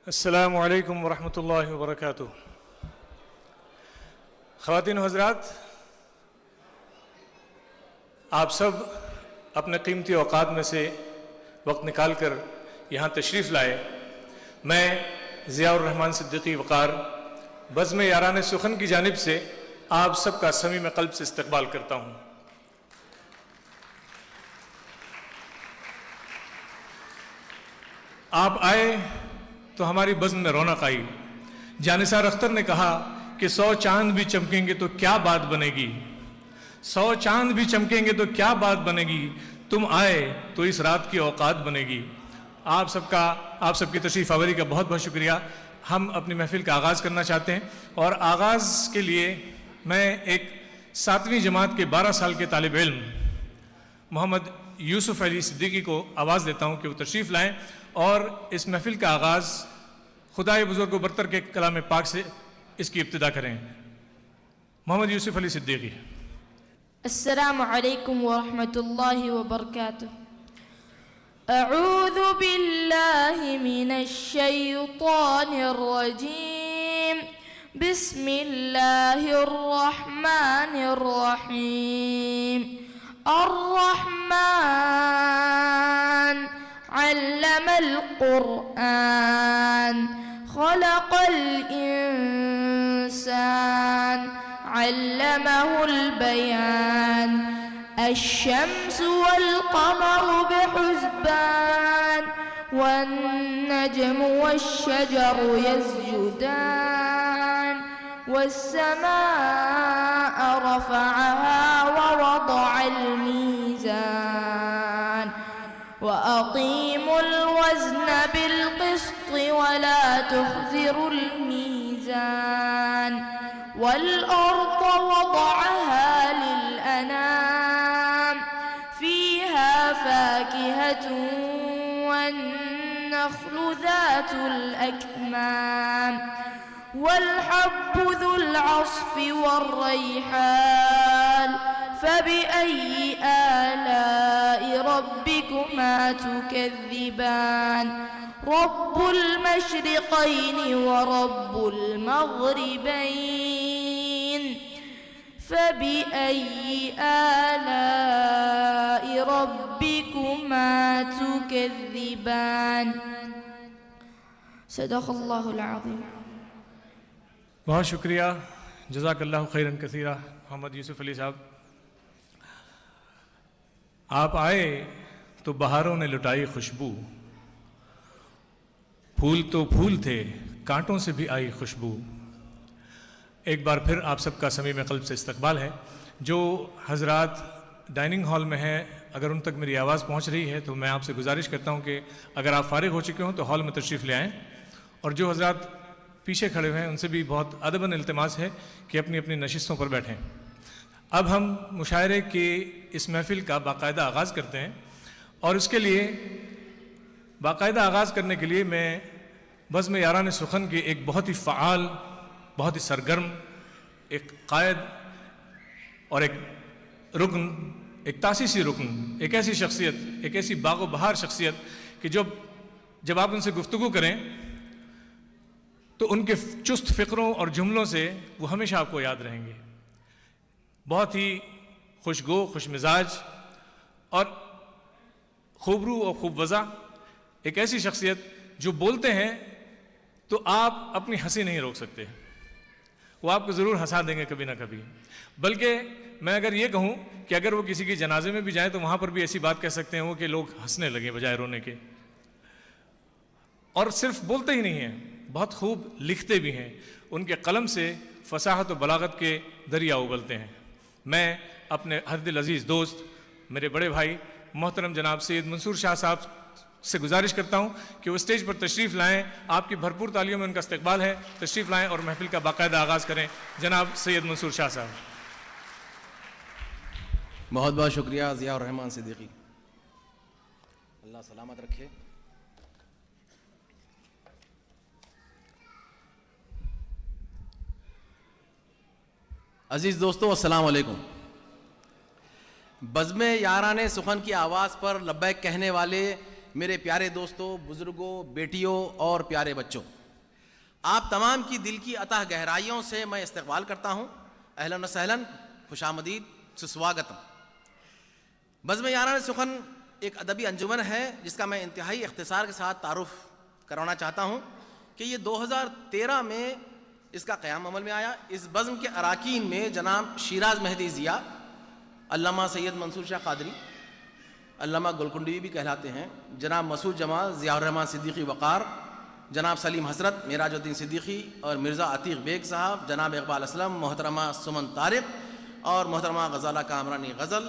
السلام علیکم ورحمۃ اللہ وبرکاتہ۔ خواتین و حضرات، آپ سب اپنے قیمتی اوقات میں سے وقت نکال کر یہاں تشریف لائے۔ میں ضیاء الرحمن صدیقی وقار بزم یاران سخن کی جانب سے آپ سب کا صمیم قلب سے استقبال کرتا ہوں۔ آپ آئے تو ہماری بزم میں رونق آئی۔ جانثار اختر نے کہا کہ 100 چاند بھی چمکیں گے تو کیا بات بنے گی، 100 چاند بھی چمکیں گے تو کیا بات بنے گی، تم آئے تو اس رات کی اوقات بنے گی۔ آپ سب کی تشریف آوری کا بہت بہت شکریہ۔ ہم اپنی محفل کا آغاز کرنا چاہتے ہیں، اور آغاز کے لیے میں ایک 7ویں جماعت کے 12 سال کے طالب علم محمد یوسف علی صدیقی کو آواز دیتا ہوں کہ وہ تشریف لائیں اور اس محفل کا آغاز خدائے بزرگ و برتر کے کلام پاک سے اس کی ابتدا کریں۔ محمد یوسف علی صدیقی۔ السلام علیکم ورحمۃ اللہ وبرکاتہ۔ اعوذ باللہ من الشیطان الرجیم، بسم اللہ الرحمن الرحیم۔ الرحمن علم القرآن، خلق الإنسان، علمه البيان، الشمس والقمر بحسبان، والنجم والشجر يسجدان، والسماء رفعها ووضع الميزان، وأقيموا الوزن بالقسط ولا تخسروا الميزان، والأرض وضعها للأنام، فيها فاكهة والنخل ذات الأكمام، والحب ذو العصف والريحان، فبأي آلاء ربكما تكذبان، رب المشرقين ورب المغربين، فبأي آلاء ربكما تكذبان۔ صدق اللہ العظیم۔ بہت شکریہ، جزاک اللہ خیراً کثیرہ محمد یوسف علی صاحب۔ آپ آئے تو بہاروں نے لٹائی خوشبو، پھول تو پھول تھے کانٹوں سے بھی آئی خوشبو۔ ایک بار پھر آپ سب کا صمیم قلب سے استقبال ہے۔ جو حضرات ڈائننگ ہال میں ہیں، اگر ان تک میری آواز پہنچ رہی ہے تو میں آپ سے گزارش کرتا ہوں کہ اگر آپ فارغ ہو چکے ہوں تو ہال میں تشریف لے آئیں، اور جو حضرات پیچھے کھڑے ہوئے ہیں ان سے بھی بہت ادباً التماس ہے کہ اپنی اپنی نشستوں پر بیٹھیں۔ اب ہم مشاعرے کے اس محفل کا باقاعدہ آغاز کرتے ہیں، اور اس کے لیے باقاعدہ آغاز کرنے کے لیے میں بزم یاران سخن کے ایک بہت ہی فعال، بہت ہی سرگرم، ایک قائد اور ایک رکن، ایک تاسیسی رکن، ایک ایسی شخصیت، ایک ایسی باغ و بہار شخصیت کہ جب آپ ان سے گفتگو کریں تو ان کے چست فکروں اور جملوں سے وہ ہمیشہ آپ کو یاد رہیں گے۔ بہت ہی خوشگو، خوش مزاج اور خوبرو اور خوب وضع، ایک ایسی شخصیت جو بولتے ہیں تو آپ اپنی ہنسی نہیں روک سکتے، وہ آپ کو ضرور ہنسا دیں گے کبھی نہ کبھی۔ بلکہ میں اگر یہ کہوں کہ اگر وہ کسی کے جنازے میں بھی جائیں تو وہاں پر بھی ایسی بات کہہ سکتے ہیں وہ کہ لوگ ہنسنے لگے بجائے رونے کے۔ اور صرف بولتے ہی نہیں ہیں، بہت خوب لکھتے بھی ہیں، ان کے قلم سے فصاحت و بلاغت کے دریا ابلتے ہیں۔ میں اپنے ہر دل عزیز دوست، میرے بڑے بھائی محترم جناب سید منصور شاہ صاحب سے گزارش کرتا ہوں کہ وہ اسٹیج پر تشریف لائیں۔ آپ کی بھرپور تالیوں میں ان کا استقبال ہے، تشریف لائیں اور محفل کا باقاعدہ آغاز کریں۔ جناب سید منصور شاہ صاحب۔ بہت بہت شکریہ ضیاء الرحمن صدیقی، اللہ سلامت رکھے۔ عزیز دوستو السلام علیکم۔ بزم یاران سخن کی آواز پر لبیک کہنے والے میرے پیارے دوستوں، بزرگوں، بیٹیوں اور پیارے بچوں، آپ تمام کی دل کی عطا گہرائیوں سے میں استقبال کرتا ہوں. اہلاً و سہلاً، خوش آمدید، سسواگتم. بزم یاران سخن ایک ادبی انجمن ہے جس کا میں انتہائی اختصار کے ساتھ تعارف کروانا چاہتا ہوں کہ یہ 2013 میں اس کا قیام عمل میں آیا. اس بزم کے اراکین میں جناب شیراز مہدی ضیاء، علامہ سید منصور شاہ قادری، علامہ گولکنڈی بھی کہلاتے ہیں، جناب مسعود جمال، ضیاء الرحمان صدیقی وقار، جناب سلیم حضرت، معراج الدین صدیقی اور مرزا عتیق بیگ صاحب، جناب اقبال اسلم، محترمہ سمن طارق اور محترمہ غزالہ کامرانی غزل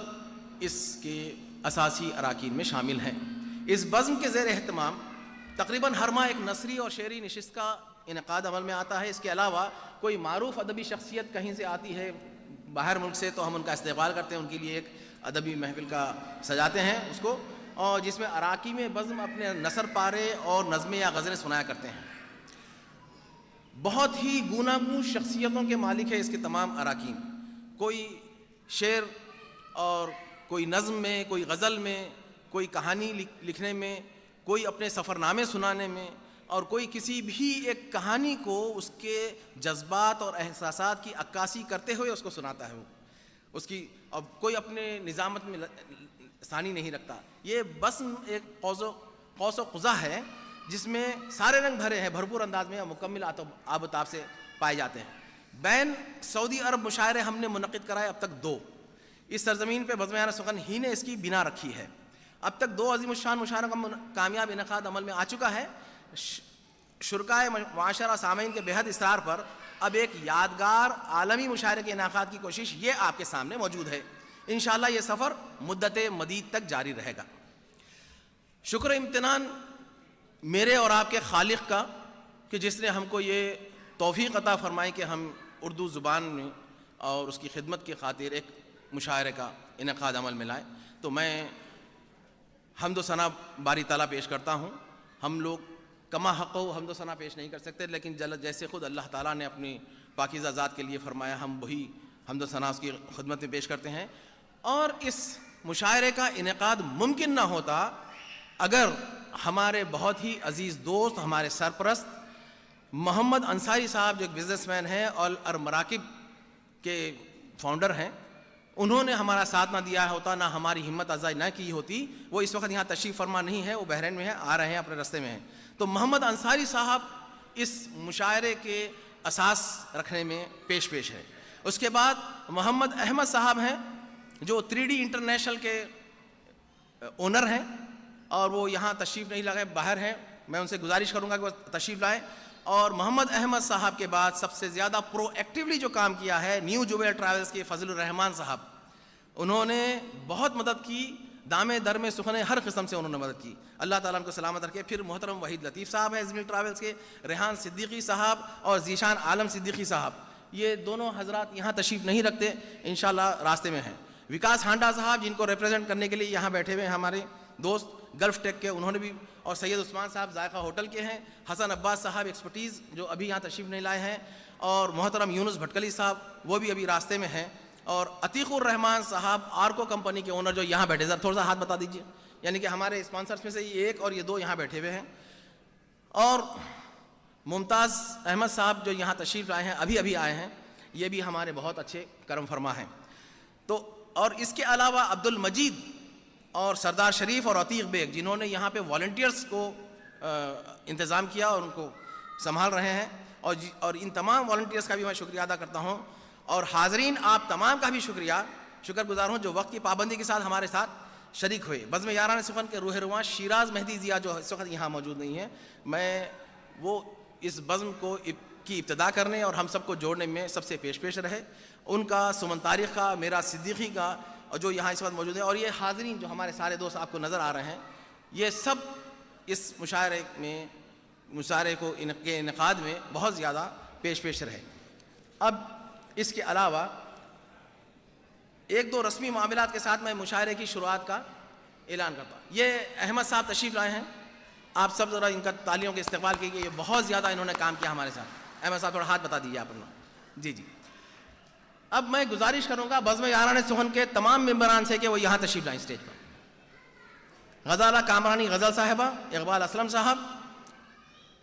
اس کے اساسی اراکین میں شامل ہیں. اس بزم کے زیر اہتمام تقریباً ہر ماہ ایک نثری اور شعری نشست کا انعقاد عمل میں آتا ہے. اس کے علاوہ کوئی معروف ادبی شخصیت کہیں سے آتی ہے باہر ملک سے تو ہم ان کا استقبال کرتے ہیں، ان کے لیے ایک ادبی محفل کا سجاتے ہیں اس کو، اور جس میں اراکی میں بزم اپنے نثر پارے اور نظمیں یا غزلیں سنایا کرتے ہیں. بہت ہی گوناگون شخصیتوں کے مالک ہے اس کے تمام اراکین. کوئی شعر اور کوئی نظم میں، کوئی غزل میں، کوئی کہانی لکھنے میں، کوئی اپنے سفر نامے سنانے میں، اور کوئی کسی بھی ایک کہانی کو اس کے جذبات اور احساسات کی عکاسی کرتے ہوئے اس کو سناتا ہے. وہ اس کی اب کوئی اپنے نظامت میں ثانی نہیں رکھتا. یہ بس ایک قوس و قزح ہے جس میں سارے رنگ بھرے ہیں، بھرپور انداز میں اور مکمل آب و تاب سے پائے جاتے ہیں. بین سعودی عرب مشاعرے ہم نے منعقد کرائے اب تک 2. اس سرزمین پہ بزم یاران سخن ہی نے اس کی بنا رکھی ہے. اب تک 2 عظیم الشان مشاعروں کا کامیاب انعقاد عمل میں آ چکا ہے. شرکائے معاشرہ سامعین کے بےحد اصرار پر اب ایک یادگار عالمی مشاعرے کے انعقاد کی کوشش یہ آپ کے سامنے موجود ہے. انشاءاللہ یہ سفر مدت مدید تک جاری رہے گا. شکر امتنان میرے اور آپ کے خالق کا کہ جس نے ہم کو یہ توفیق عطا فرمائی کہ ہم اردو زبان میں اور اس کی خدمت کی خاطر ایک مشاعرے کا انعقاد عمل میں لائے. تو میں حمد و ثنا باری تعالیٰ پیش کرتا ہوں. ہم لوگ کما حق و حمد و ثنا پیش نہیں کر سکتے، لیکن جیسے خود اللہ تعالیٰ نے اپنی پاکیزہ ذات کے لیے فرمایا ہم وہی حمد و ثنا اس کی خدمت میں پیش کرتے ہیں. اور اس مشاعرے کا انعقاد ممکن نہ ہوتا اگر ہمارے بہت ہی عزیز دوست، ہمارے سرپرست محمد انصاری صاحب جو ایک بزنس مین ہیں اور مراکب کے فاؤنڈر ہیں، انہوں نے ہمارا ساتھ نہ دیا ہوتا، نہ ہماری ہمت افزائی نہ کی ہوتی. وہ اس وقت یہاں تشریف فرما نہیں ہے، وہ بحرین میں ہیں، آ رہے ہیں، اپنے راستے میں ہیں. تو محمد انصاری صاحب اس مشاعرے کے اساس رکھنے میں پیش ہے. اس کے بعد محمد احمد صاحب ہیں جو 3D انٹرنیشنل کے اونر ہیں اور وہ یہاں تشریف نہیں لگائے، باہر ہیں. میں ان سے گزارش کروں گا کہ وہ تشریف لائیں. اور محمد احمد صاحب کے بعد سب سے زیادہ پرو ایکٹیولی جو کام کیا ہے نیو جویل ٹریولز کے فضل الرحمان صاحب. انہوں نے بہت مدد کی، دامے در میں سخنے ہر قسم سے انہوں نے مدد کی. اللہ تعالیٰ ان کو سلامت رکھے. پھر محترم وحید لطیف صاحب ہیں ازمیل ٹریولز کے، ریحان صدیقی صاحب اور ذیشان عالم صدیقی صاحب. یہ دونوں حضرات یہاں تشریف نہیں رکھتے، انشاءاللہ راستے میں ہیں. وکاس ہانڈا صاحب جن کو ریپرزینٹ کرنے کے لیے یہاں بیٹھے ہوئے ہیں ہمارے دوست گلف ٹیک کے، انہوں نے بھی، اور سید عثمان صاحب ذائقہ ہوٹل کے ہیں. حسن عباس صاحب ایکسپرٹیز جو ابھی یہاں تشریف نہیں لائے ہیں، اور محترم یونس بھٹکلی صاحب وہ بھی ابھی راستے میں ہیں. اور عتیق الرحمان صاحب آرکو کمپنی کے اونر جو یہاں بیٹھے، ذرا تھوڑا سا ہاتھ بتا دیجیے. یعنی کہ ہمارے اسپانسرز میں سے یہ 1 اور یہ 2 یہاں بیٹھے ہوئے ہیں. اور ممتاز احمد صاحب جو یہاں تشریف لائے ہیں، ابھی آئے ہیں، یہ بھی ہمارے بہت اچھے کرم فرما ہیں. تو اور اس کے علاوہ عبد المجید اور سردار شریف اور عتیق بیگ جنہوں نے یہاں پہ والنٹیئرز کو انتظام کیا اور ان کو سنبھال رہے ہیں، اور ان تمام والنٹیئرز کا بھی میں شکریہ ادا کرتا ہوں. اور حاضرین آپ تمام کا بھی شکر گزار ہوں جو وقت کی پابندی کے ساتھ ہمارے ساتھ شریک ہوئے. بزم یاران سخن کے روح رواں شیراز مہدی ضیاء جو اس وقت یہاں موجود نہیں ہیں، میں وہ اس بزم کی ابتدا کرنے اور ہم سب کو جوڑنے میں سب سے پیش رہے. ان کا، سمن طارق کا، میرا صدیقی کا، اور جو یہاں اس وقت موجود ہے، اور یہ حاضرین جو ہمارے سارے دوست آپ کو نظر آ رہے ہیں، یہ سب اس مشاعرے کو کے انعقاد میں بہت زیادہ پیش رہے. اب اس کے علاوہ 1-2 رسمی معاملات کے ساتھ میں مشاعرے کی شروعات کا اعلان کرتا ہوں. یہ احمد صاحب تشریف لائے ہیں، آپ سب ذرا ان کا تالیوں کے استقبال کیجیے. یہ بہت زیادہ انہوں نے کام کیا ہمارے ساتھ. احمد صاحب تھوڑا ہاتھ بتا دیجیے آپ اپنا. جی. اب میں گزارش کروں گا بزم یاران سخن کے تمام ممبران سے کہ وہ یہاں تشریف لائیں اسٹیج پر. غزالہ کامرانی غزل صاحبہ، اقبال اسلم صاحب،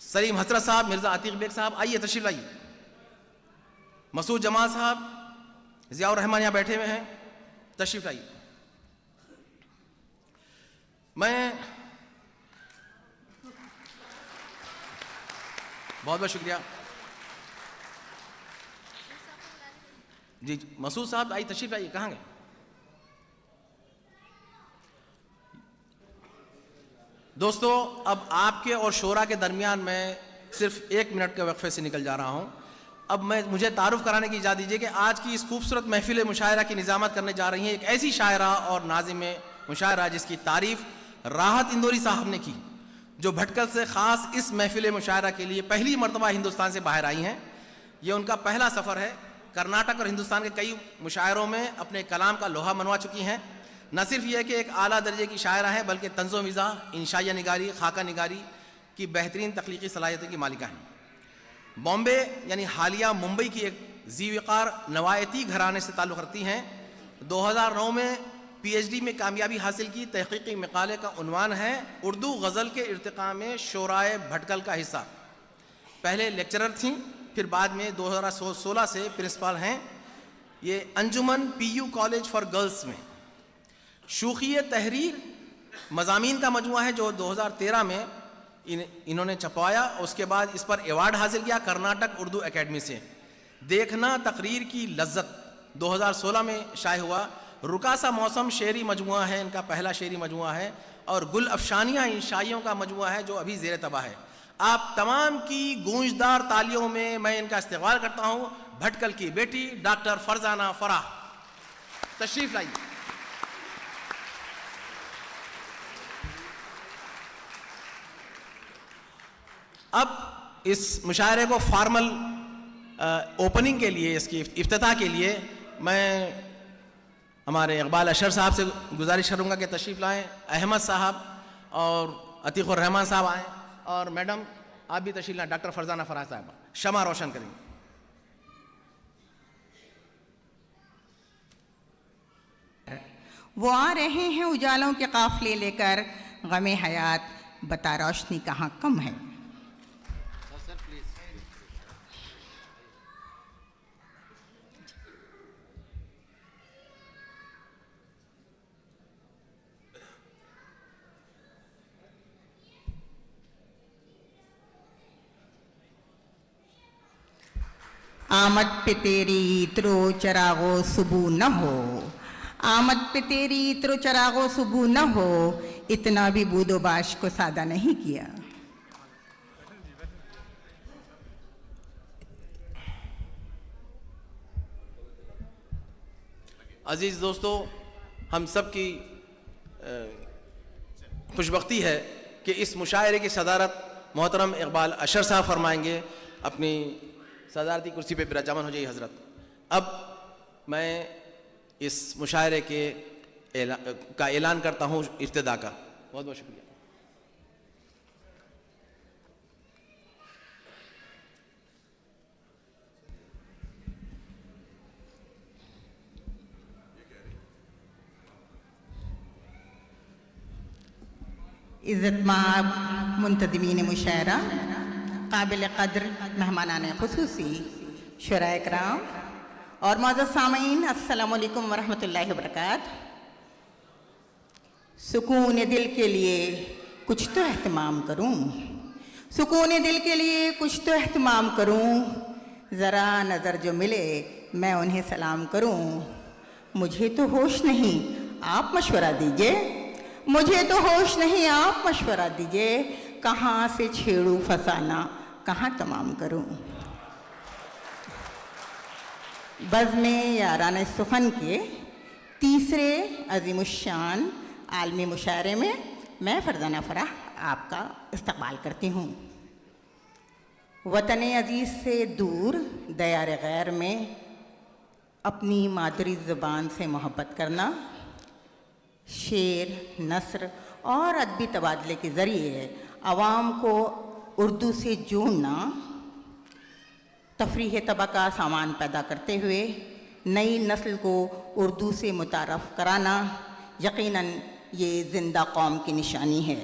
سلیم حسرت صاحب, مرزا عتیق بیگ صاحب, آئیے تشریف لائیے. مسعود جمال صاحب, ضیاء الرحمان یہاں بیٹھے ہوئے ہیں, تشریف لائیے. میں بہت بہت شکریہ. جی مسعود صاحب آئیے تشریف لائیے, کہاں گئے؟ دوستو, اب آپ کے اور شورا کے درمیان میں صرف 1 منٹ کے وقفے سے نکل جا رہا ہوں. اب مجھے تعارف کرانے کی اجازت دیجیے کہ آج کی اس خوبصورت محفل مشاعرہ کی نظامت کرنے جا رہی ہیں ایک ایسی شاعرہ اور ناظم مشاعرہ جس کی تعریف راحت اندوری صاحب نے کی, جو بھٹکل سے خاص اس محفل مشاعرہ کے لیے پہلی مرتبہ ہندوستان سے باہر آئی ہیں. یہ ان کا پہلا سفر ہے. کرناٹک اور ہندوستان کے کئی مشاعروں میں اپنے کلام کا لوہا منوا چکی ہیں. نہ صرف یہ کہ ایک اعلیٰ درجے کی شاعرہ ہیں بلکہ طنز و مزاح, انشائیہ نگاری, خاکہ نگاری کی بہترین تخلیقی صلاحیتوں کی مالکہ ہیں. بامبے یعنی حالیہ ممبئی کی ایک ذی وقار نوایتی گھرانے سے تعلق رکھتی ہیں. 2009 میں PhD میں کامیابی حاصل کی. تحقیقی مقالے کا عنوان ہے اردو غزل کے ارتقاء میں شورائے بھٹکل کا حصہ. پہلے لیکچرر تھیں, پھر بعد میں 2016 سے پرنسپل ہیں. یہ انجمن PU کالج فار گرلز میں شوخی تحریر مضامین کا مجموعہ ہے جو 2013 میں انہوں نے چھپوایا. اس کے بعد اس پر ایوارڈ حاصل کیا کرناٹک اردو اکیڈمی سے. دیکھنا تقریر کی لذت 2016 میں شائع ہوا. رکا سا موسم شعری مجموعہ ہے, ان کا پہلا شعری مجموعہ ہے. اور گل افشانیاں انشائیوں کا مجموعہ ہے جو ابھی زیر طبع ہے. آپ تمام کی گونجدار تالیوں میں ان کا استقبال کرتا ہوں بھٹکل کی بیٹی ڈاکٹر فرزانہ فراح. تشریف لائیے. اب اس مشاعرے کو فارمل اوپننگ کے لیے, اس کی افتتاح کے لیے میں ہمارے اقبال اشر صاحب سے گزارش کروں گا کہ تشریف لائیں. احمد صاحب اور عتیق الرحمان صاحب آئیں, اور میڈم آپ بھی تشریف لائیں. ڈاکٹر فرزانہ فراح صاحب شمع روشن کریں گے. وہ آ رہے ہیں اجالوں کے قافلے لے کر, غم حیات بتا روشنی کہاں کم ہے. آمد پہ تیری ترو چراغو صبح نہ ہو, آمد پہ تیری ترو چراغو صبح نہ ہو, اتنا بھی بود و باش کو سادہ نہیں کیا. عزیز دوستو, ہم سب کی خوشبختی ہے کہ اس مشاعرے کی صدارت محترم اقبال اشر صاحب فرمائیں گے. اپنی صدارتی کرسی پہ براجمان ہو جائیے حضرت. اب میں اس مشاعرے کا اعلان کرتا ہوں ابتدا کا. بہت بہت شکریہ. عزت مآب منتظمین مشاعرہ, قابل قدر مہمانان خصوصی, شرائے کرام اور معزز سامعین, السلام علیکم ورحمۃ اللہ وبرکاتہ. سکون دل کے لیے کچھ تو اہتمام کروں, سکون دل کے لیے کچھ تو اہتمام کروں, ذرا نظر جو ملے میں انہیں سلام کروں. مجھے تو ہوش نہیں, آپ مشورہ دیجئے, مجھے تو ہوش نہیں, آپ مشورہ دیجئے, کہاں سے چھیڑوں فسانہ کہاں تمام کروں. بزم یاران سخن کے تیسرے عظیم الشان عالمی مشاعرے میں میں فرزانہ فراح آپ کا استقبال کرتی ہوں. وطن عزیز سے دور دیار غیر میں اپنی مادری زبان سے محبت کرنا, شعر, نثر اور ادبی تبادلے کے ذریعے عوام کو اردو سے جوڑنا, تفریح طبع کا سامان پیدا کرتے ہوئے نئی نسل کو اردو سے متعارف کرانا یقیناً یہ زندہ قوم کی نشانی ہے.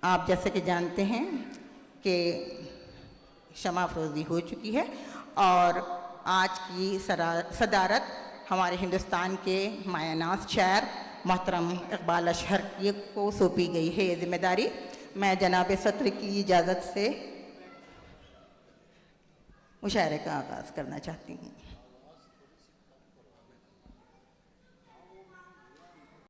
آپ جیسے کہ جانتے ہیں کہ شمع افروزی ہو چکی ہے اور آج کی صدارت ہمارے ہندوستان کے مایہ ناز شاعر محترم اقبال اشہر کو سونپی گئی ہے یہ ذمہ داری. میں جناب صدر کی اجازت سے مشاعرے کا آغاز کرنا چاہتی ہوں.